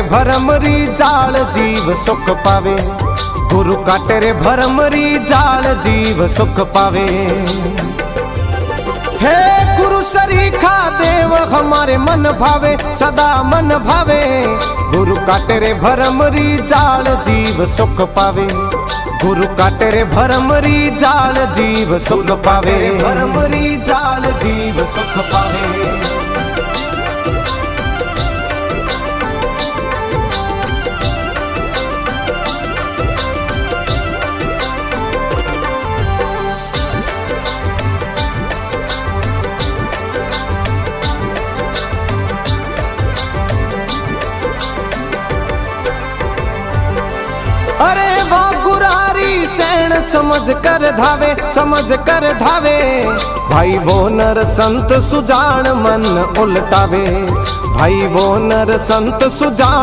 रे भरमरी जाल जीव सुख पावे। गुरु काटे रे भरमरी जाल जीव सुख पावे। हे गुरु सरीखा देव हमारे मन भावे, सदा मन भावे। गुरु काटे रे भरमरी जाल जीव सुख पावे। गुरु काटे रे भरमरी जाल जीव सुख पावे। भरमरी जाल जीव सुख पावे। अरे वो गुरारी सैन समझ कर धावे, समझ कर धावे। भाई वो नर संत सुजान मन उलटावे। भाई वो नर संत सुजान